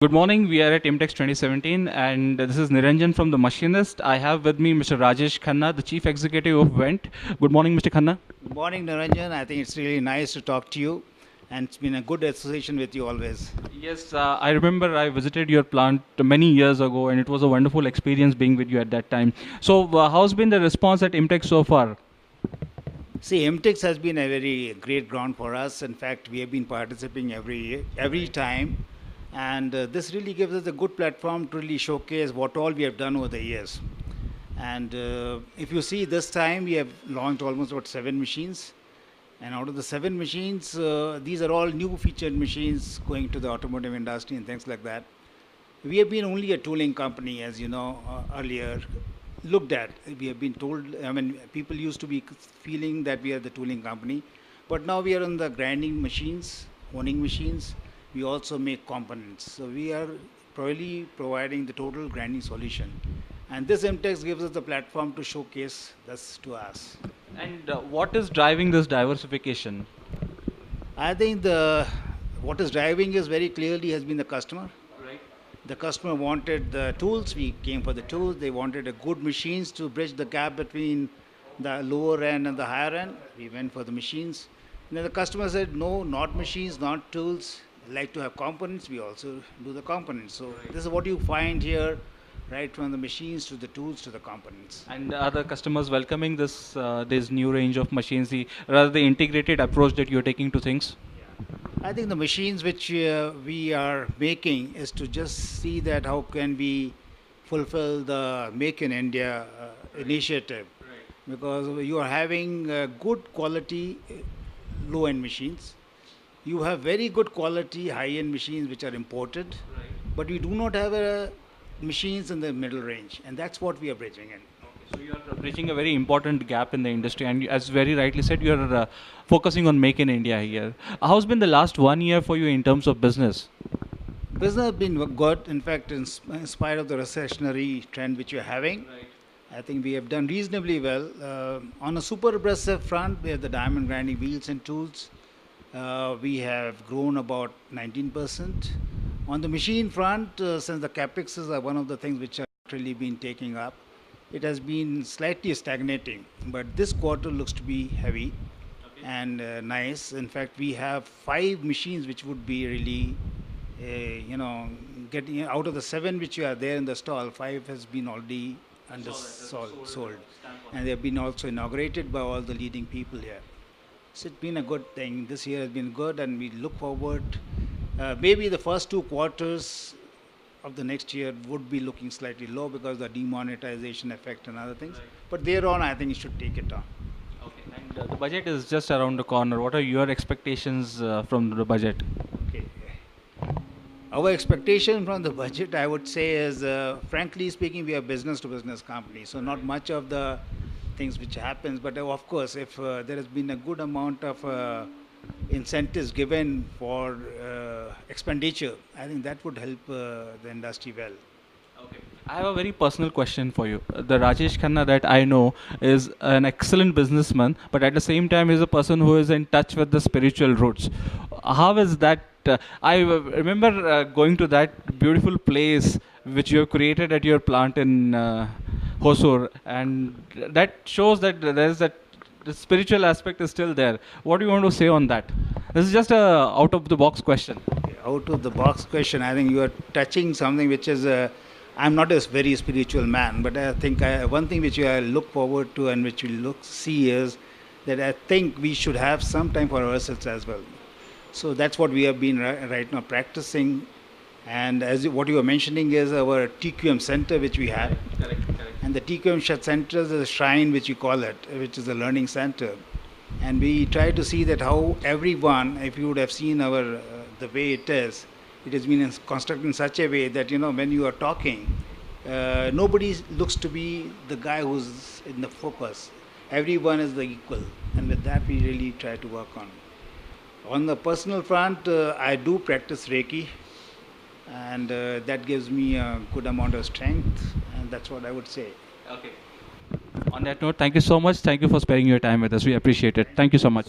Good morning. We are at Imtex 2017, and this is Niranjan from the Machinist. I have with me Mr. Rajesh Khanna, the Chief Executive of Wendt. Good morning, Mr. Khanna. Good morning, Naranjan. I think it's really nice to talk to you, and it's been a good association with you always. Yes, I remember I visited your plant many years ago, and it was a wonderful experience being with you at that time. So, how's been the response at Imtex so far? See, Imtex has been a very great ground for us. In fact, we have been participating every time, and this really gives us a good platform to really showcase what all we have done over the years. And if you see this time, we have launched almost about 7 machines. And out of the 7 machines, these are all new featured machines going to the automotive industry and things like that. We have been only a tooling company, as you know, earlier looked at. We have been told, I mean, people used to be feeling that we are the tooling company, but now we are on the grinding machines, honing machines. We also make components. So we are probably providing the total grinding solution. And this MTEX gives us the platform to showcase this to us. And what is driving this diversification? I think the what is driving is very clearly has been the customer. Right. The customer wanted the tools. We came for the tools. They wanted a good machines to bridge the gap between the lower end and the higher end. We went for the machines. And then the customer said, no, not machines, not tools. I like to have components. We also do the components. So this is what you find here, right from the machines to the tools to the components. And are the customers welcoming this new range of machines, rather the integrated approach that you're taking to things? I think the machines which we are making is to just see that how can we fulfill the Make in India initiative. Right. Because you are having good quality low-end machines. You have very good quality high-end machines which are imported. Right. But we do not have machines in the middle range, and that's what we are bridging in. So you are bridging a very important gap in the industry, and as very rightly said, you are focusing on Make in India here. How's been the last 1 year for you in terms of business? Business has been good. In fact, in spite of the recessionary trend which you're having, right. I think we have done reasonably well. On a super abrasive front, we have the diamond grinding wheels and tools. We have grown about 19%. On the machine front, since the capexes are one of the things which have really been taking up, it has been slightly stagnating, but this quarter looks to be heavy. Okay. And nice. In fact, we have 5 machines which would be really, getting out of the 7 which are there in the stall. 5 has been already sold, and they have been also inaugurated by all the leading people here. So it's been a good thing. This year has been good, and we look forward. Maybe the first 2 quarters of the next year would be looking slightly low because of the demonetization effect and other things. Right. But thereon, I think you should take it on. Okay. And the budget is just around the corner. What are your expectations from the budget? Okay. Our expectation from the budget, I would say, is frankly speaking, we are business-to-business company, so not much of the things which happens. But of course, if there has been a good amount of incentives given for expenditure, I think that would help the industry well. Okay. I have a very personal question for you. The Rajesh Khanna that I know is an excellent businessman, but at the same time is a person who is in touch with the spiritual roots. How is that? I remember going to that beautiful place which you have created at your plant in Hosur, and that shows that there is that the spiritual aspect is still there. What do you want to say on that? This is just a out of the box question. Out of the box question, I think you are touching something which is I'm not a very spiritual man, but I think one thing which I look forward to and which we see is that I think we should have some time for ourselves as well. So that's what we have been right now practicing. And as what you were mentioning is our TQM center which we have. Correct. And the TQM center is a shrine which we call it, which is a learning center. And we try to see that how everyone, if you would have seen our the way it has been constructed in such a way that, when you are talking, nobody looks to be the guy who's in the focus. Everyone is the equal. And with that, we really try to work on. On the personal front, I do practice Reiki. And that gives me a good amount of strength, and that's what I would say. Okay. On that note, thank you so much. Thank you for sparing your time with us. We appreciate it. Thank you so much.